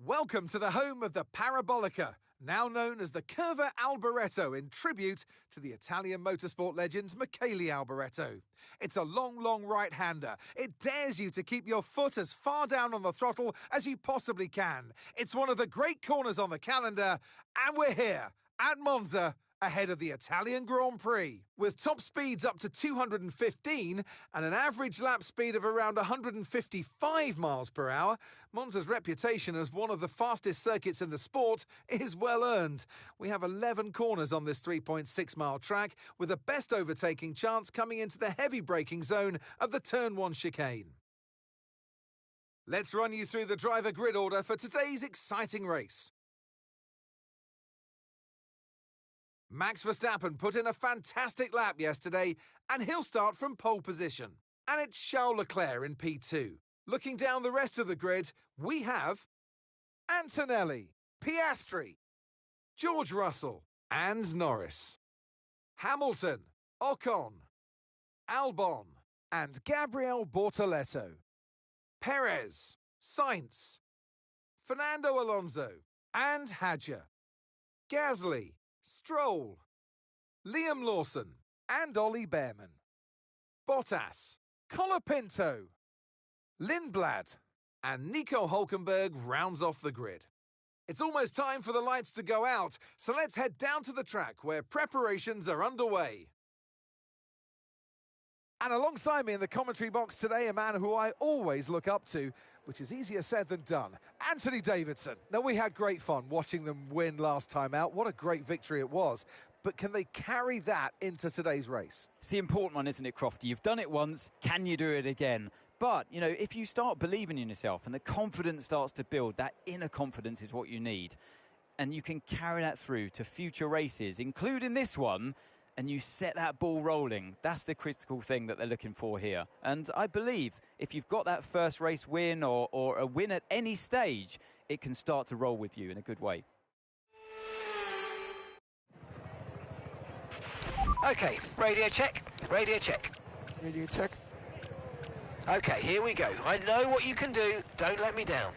Welcome to the home of the Parabolica, now known as the Curva Alboreto in tribute to the Italian motorsport legend Michele Alboreto. It's a long right-hander. It dares you to keep your foot as far down on the throttle as you possibly can. It's one of the great corners on the calendar, and we're here at Monza, ahead of the Italian Grand Prix. With top speeds up to 215 and an average lap speed of around 155 miles per hour, Monza's reputation as one of the fastest circuits in the sport is well earned. We have 11 corners on this 3.6-mile track, with the best overtaking chance coming into the heavy braking zone of the Turn 1 chicane. Let's run you through the driver grid order for today's exciting race. Max Verstappen put in a fantastic lap yesterday, and he'll start from pole position. And it's Charles Leclerc in P2. Looking down the rest of the grid, we have Antonelli, Piastri, George Russell, and Norris. Hamilton, Ocon, Albon, and Gabriel Bortoleto. Perez, Sainz, Fernando Alonso, and Hadjar. Gasly, Stroll, Liam Lawson, and Ollie Behrman. Bottas, Colapinto, Lindblad, and Nico Hülkenberg rounds off the grid. It's almost time for the lights to go out, so let's head down to the track where preparations are underway. And alongside me in the commentary box today, a man who I always look up to, which is easier said than done, Anthony Davidson. Now, we had great fun watching them win last time out. What a great victory it was. But can they carry that into today's race? It's the important one, isn't it, Crofty? You've done it once, can you do it again? But, you know, if you start believing in yourself and the confidence starts to build, that inner confidence is what you need. And you can carry that through to future races, including this one, and you set that ball rolling. That's the critical thing that they're looking for here. And I believe if you've got that first race win or a win at any stage, it can start to roll with you in a good way. Okay, radio check, radio check. Radio check. Okay, here we go. I know what you can do. Don't let me down.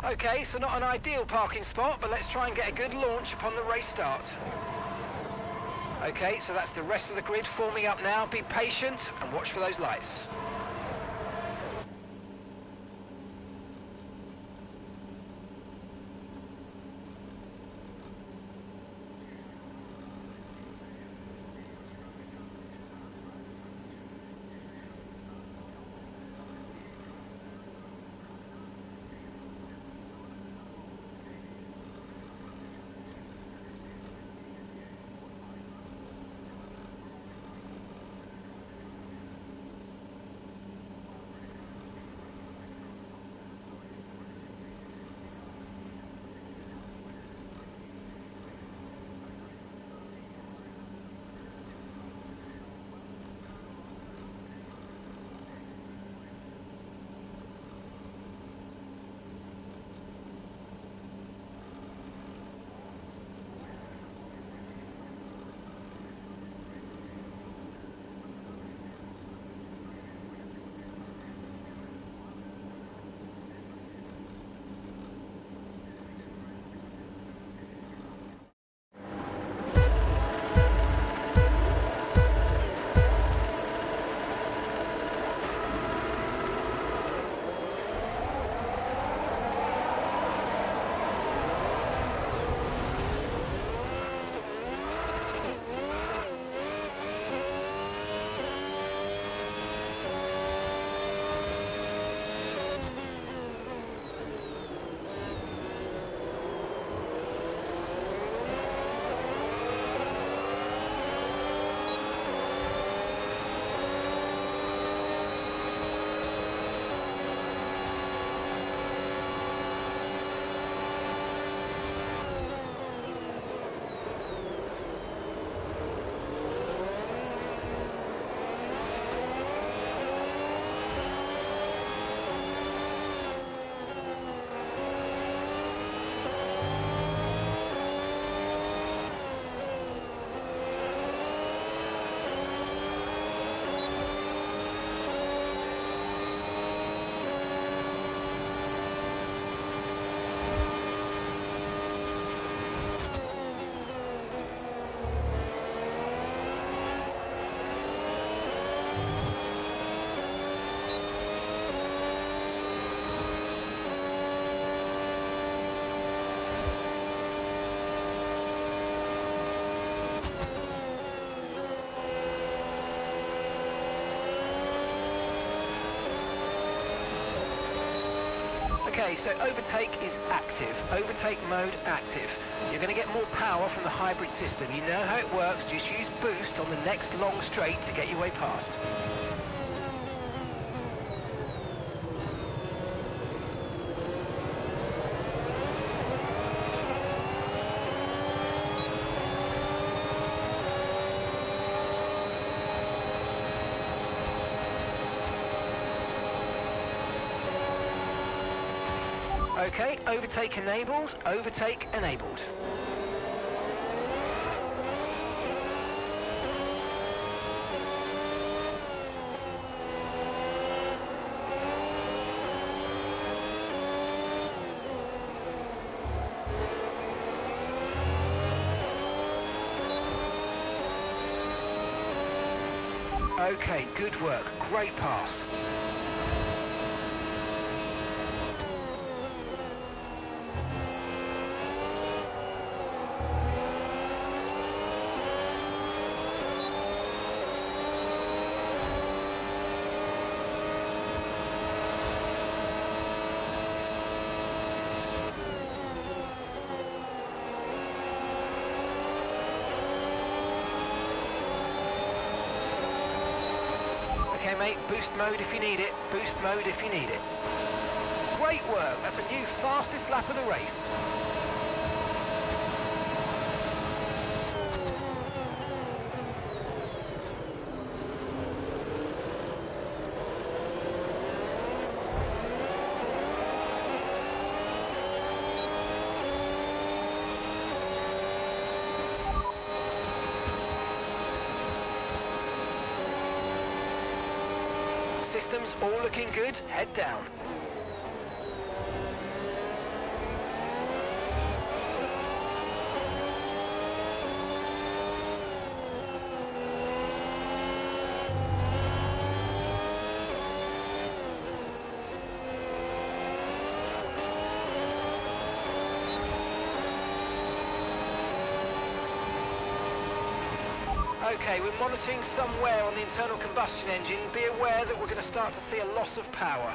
Okay, so not an ideal parking spot, but let's try and get a good launch upon the race start. Okay, so that's the rest of the grid forming up now. Be patient and watch for those lights. Okay, so overtake is active. Overtake mode active. You're going to get more power from the hybrid system. You know how it works. Just use boost on the next long straight to get your way past. Okay, overtake enabled, overtake enabled. Okay, good work, great pass. Okay mate, boost mode if you need it, boost mode if you need it. Great work, that's a new fastest lap of the race. Systems all looking good, head down. Okay, we're monitoring some wear on the internal combustion engine. Be aware that we're going to start to see a loss of power.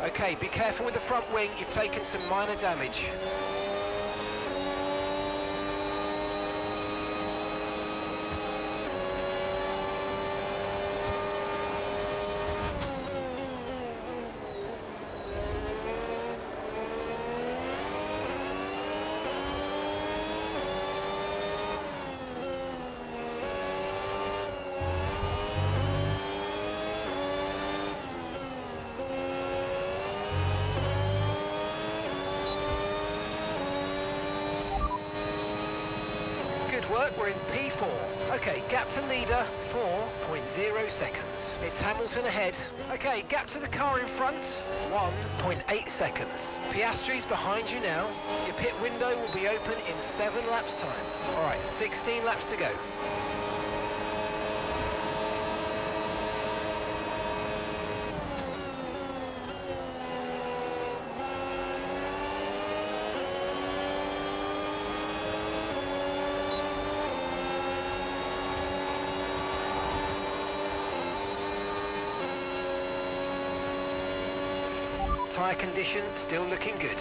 Okay, be careful with the front wing, you've taken some minor damage. Work, we're in P4. Okay, gap to leader, 4.0 seconds. It's Hamilton ahead. Okay, gap to the car in front, 1.8 seconds. Piastri's behind you now. Your pit window will be open in 7 laps time. All right, 16 laps to go. Tyre condition still looking good.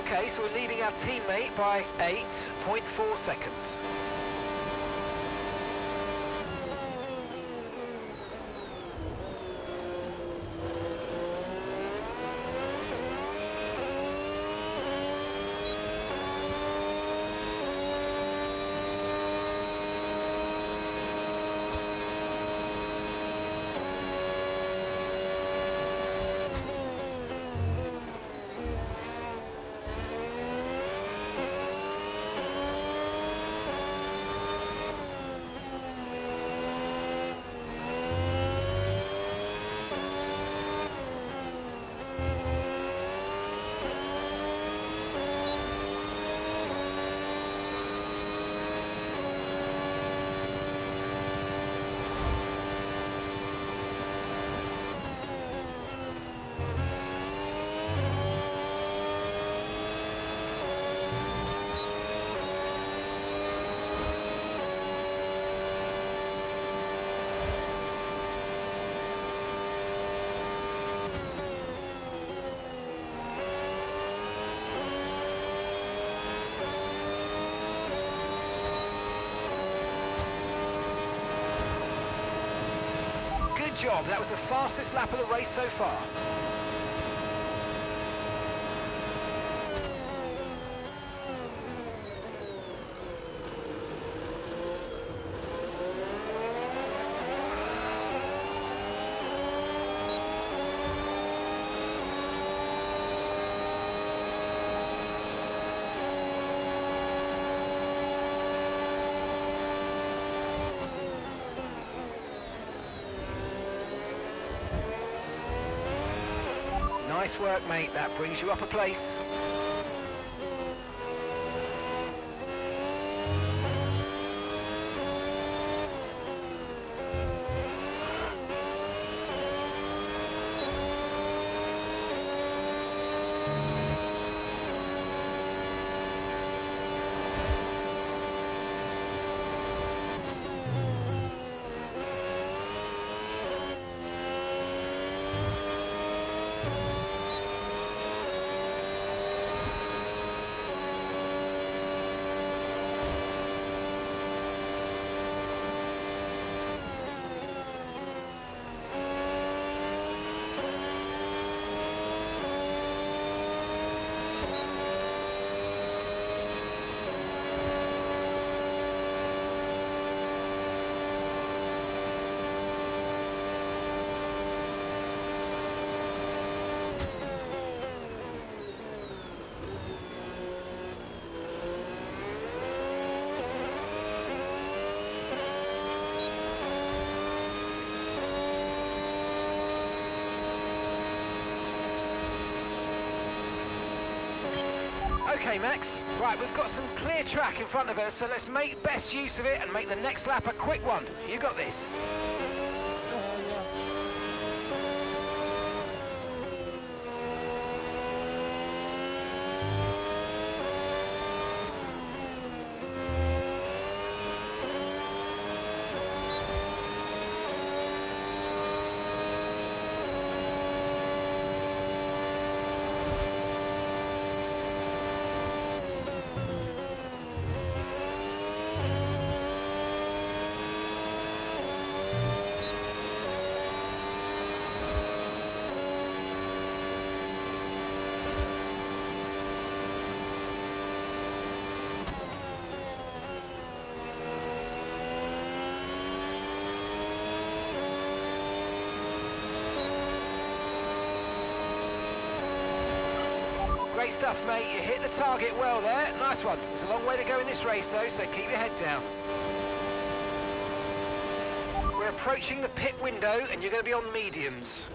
Okay, so we're leading our teammate by 8.4 seconds. Good job, that was the fastest lap of the race so far. Nice work, mate. That brings you up a place. Okay, Max. Right, we've got some clear track in front of us, so let's make best use of it and make the next lap a quick one. You got this. Great stuff, mate. You hit the target well there. Nice one. There's a long way to go in this race, though, so keep your head down. We're approaching the pit window, and you're going to be on mediums.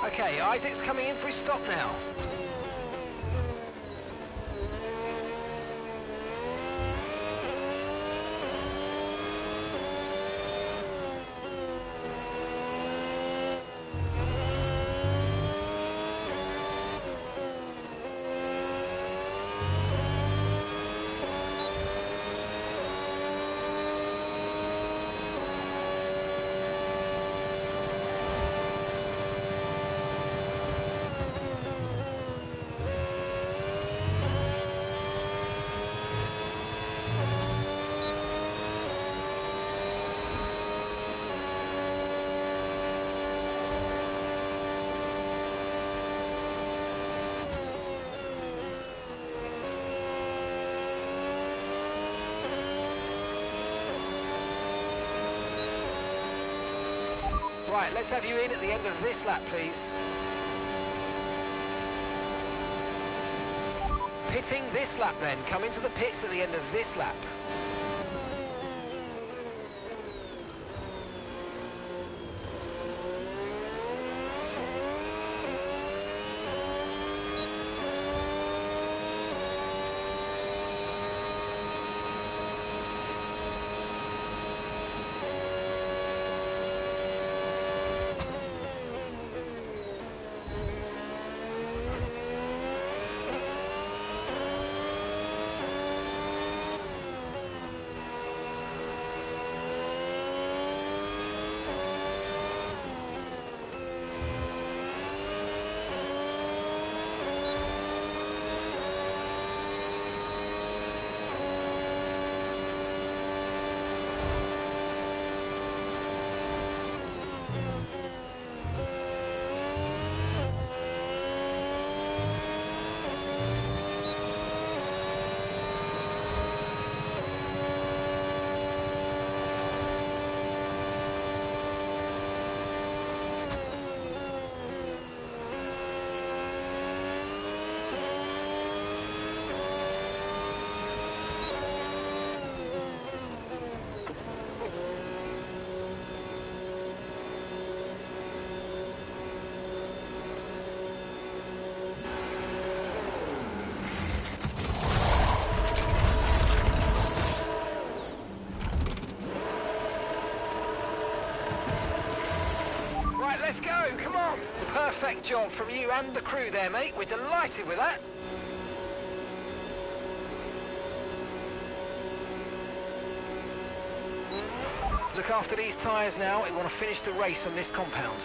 Okay, Isaac's coming in for his stop now. Right, let's have you in at the end of this lap, please. Pitting this lap then. Come into the pits at the end of this lap. Let's go, come on. Perfect job from you and the crew there, mate. We're delighted with that. Look after these tyres now. We want to finish the race on this compound.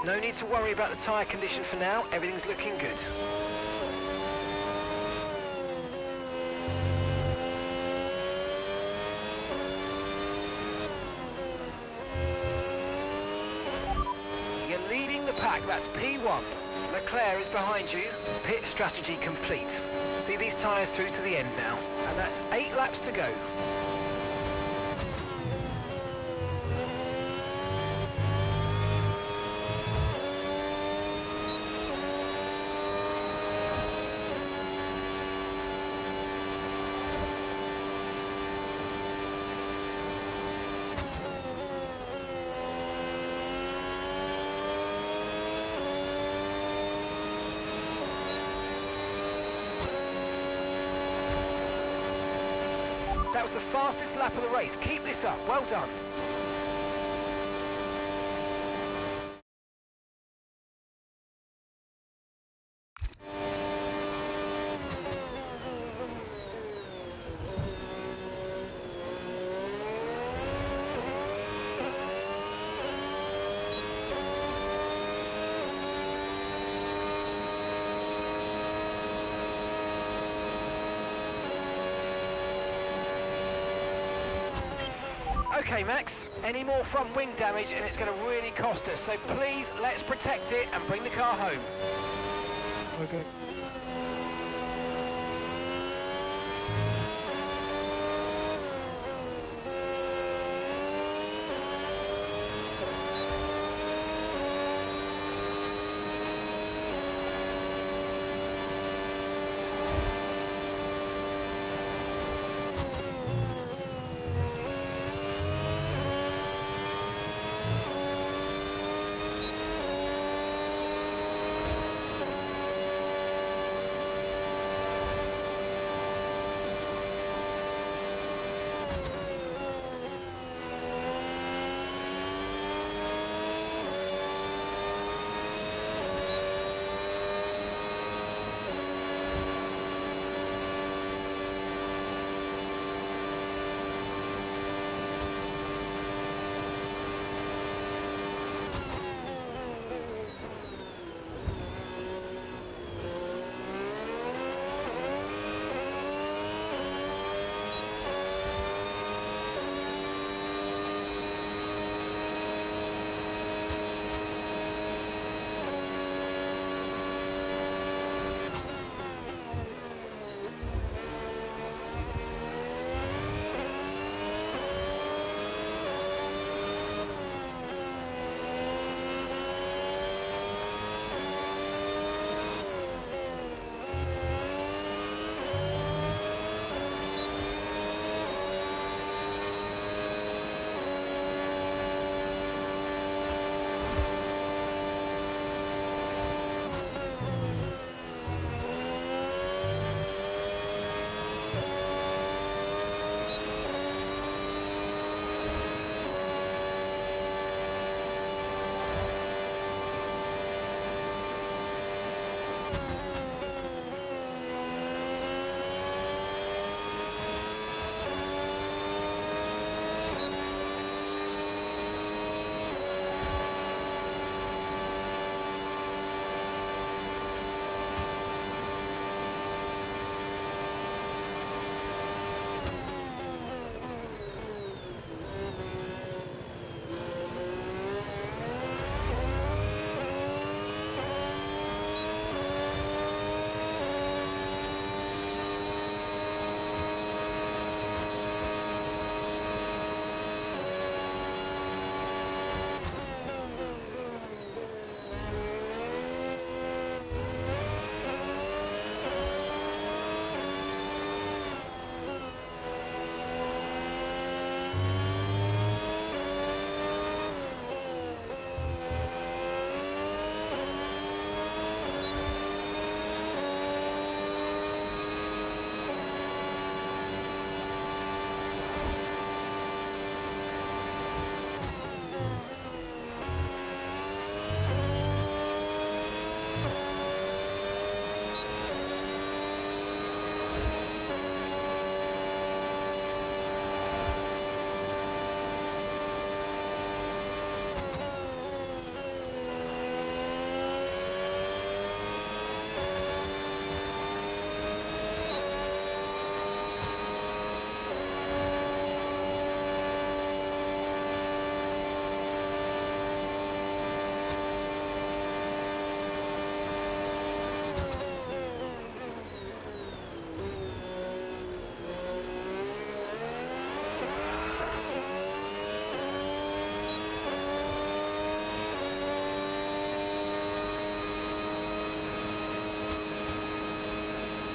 No need to worry about the tyre condition for now. Everything's looking good. You're leading the pack. That's P1. Leclerc is behind you. Pit strategy complete. See these tyres through to the end now. And that's 8 laps to go. That was the fastest lap of the race. Keep this up. Well done. Okay, Max, any more front wing damage and it's going to really cost us, so please let's protect it and bring the car home. Okay.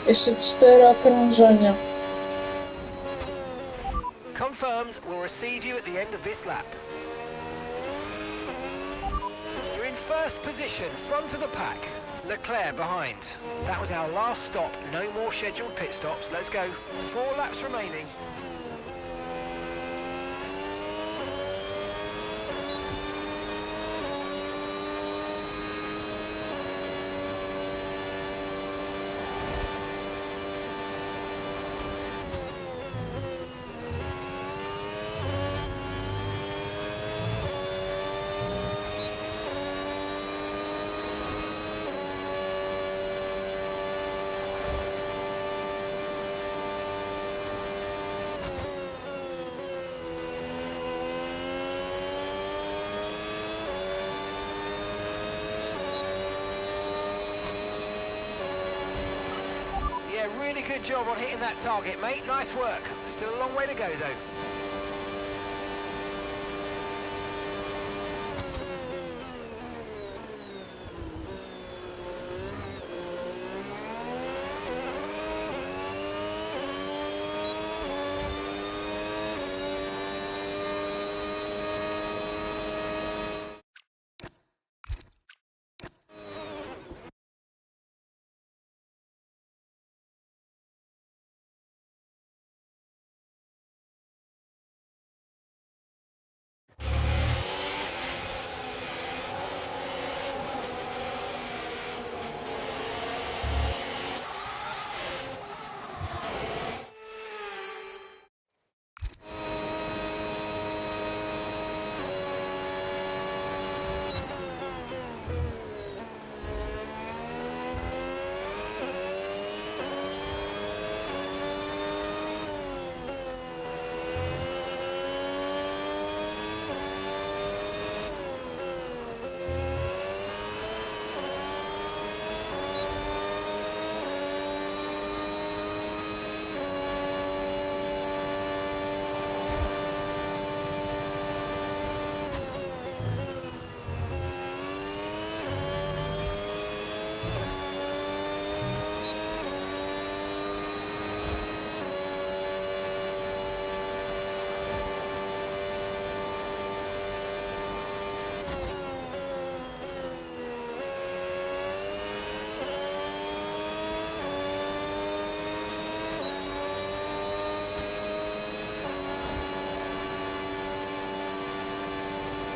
Jeszcze 4 okrążenia. Confirmed, we'll receive you at the end of this lap. You're in first position, front of the pack. Leclerc behind. That was our last stop. No more scheduled pit stops. Let's go. 4 laps remaining. Yeah, really good job on hitting that target, mate. Nice work. Still a long way to go, though.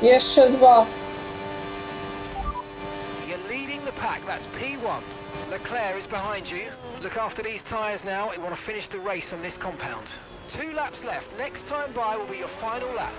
Jeszcze 2. You're leading the pack, that's P1. Leclerc is behind you. Look after these tyres now. You want to finish the race on this compound. 2 laps left. Next time by will be your final lap.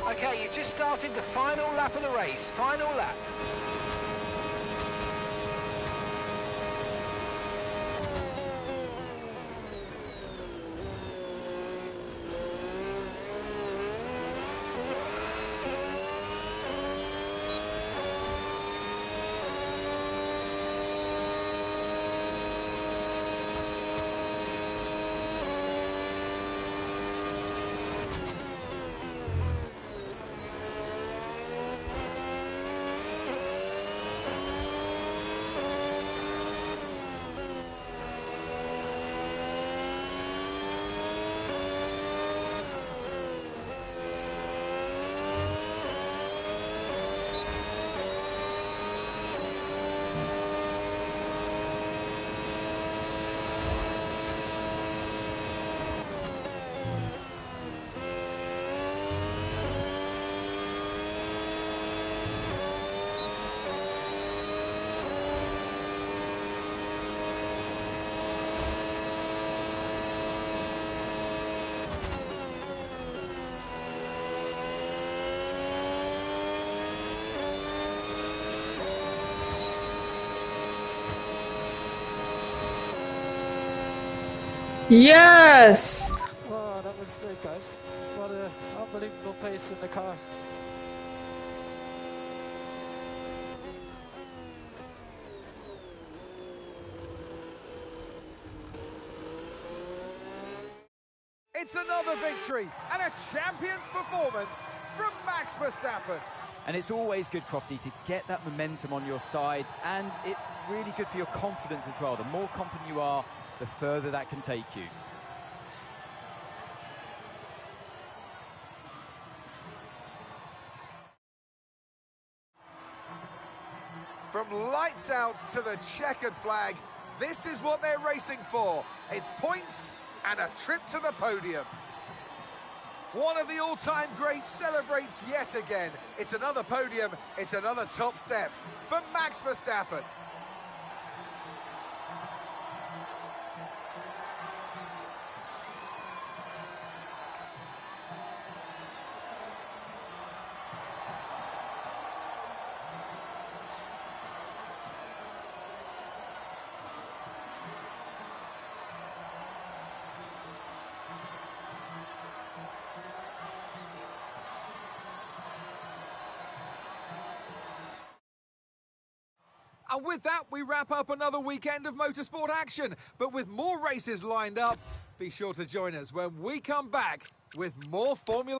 Okay, you've just started the final lap of the race. Final lap. Jest! Oh, that was great, guys. What an unbelievable pace in the car. It's another victory and a champion's performance from Max Verstappen. And it's always good, Crofty, to get that momentum on your side, and it's really good for your confidence as well. The more confident you are, the further that can take you. From lights out to the checkered flag, this is what they're racing for. It's points and a trip to the podium. One of the all-time greats celebrates yet again. It's another podium, it's another top step for Max Verstappen. And with that, we wrap up another weekend of motorsport action. But with more races lined up, be sure to join us when we come back with more Formula.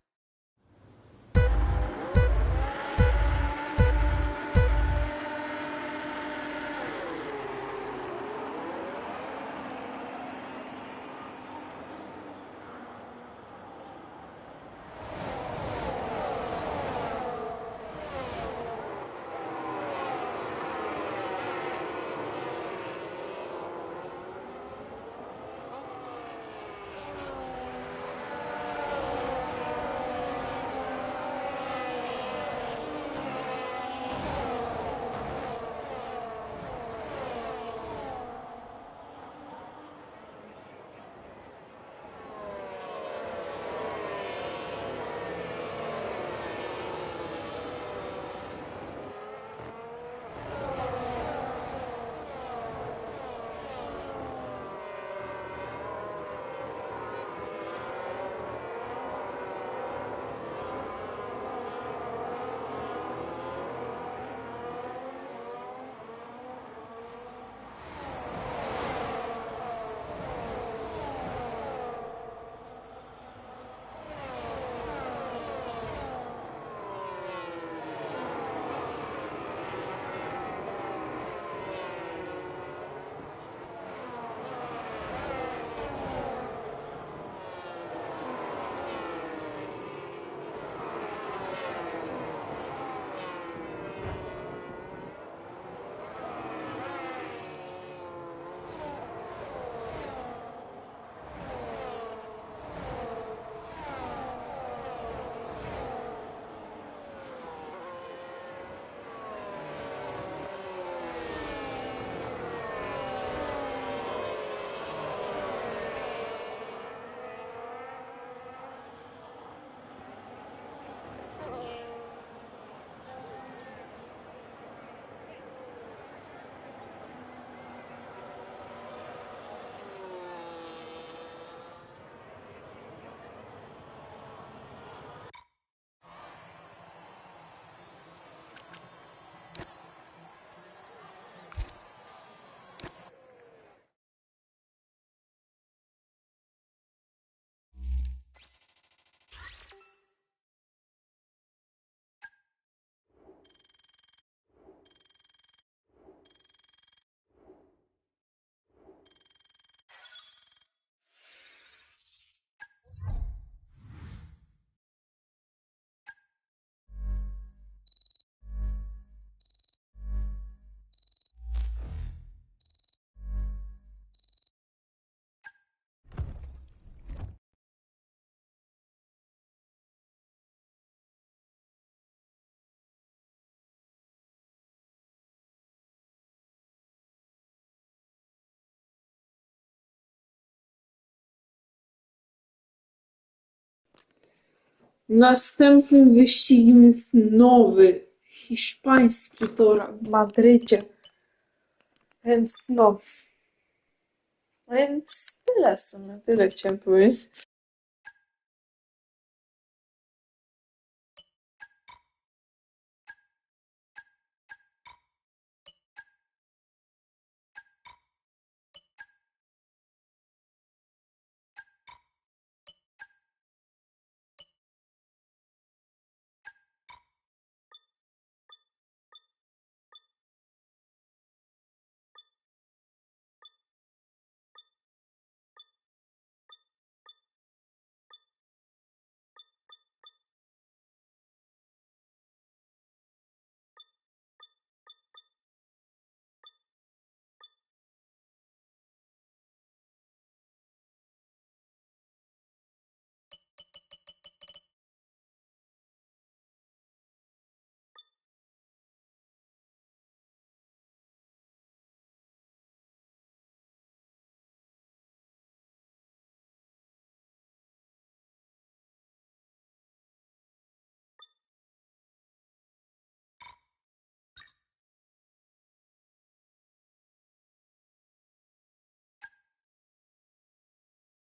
Następnym wyścigiem jest nowy, hiszpański tor w Madrycie. Więc tyle w sumie, tyle chciałem powiedzieć.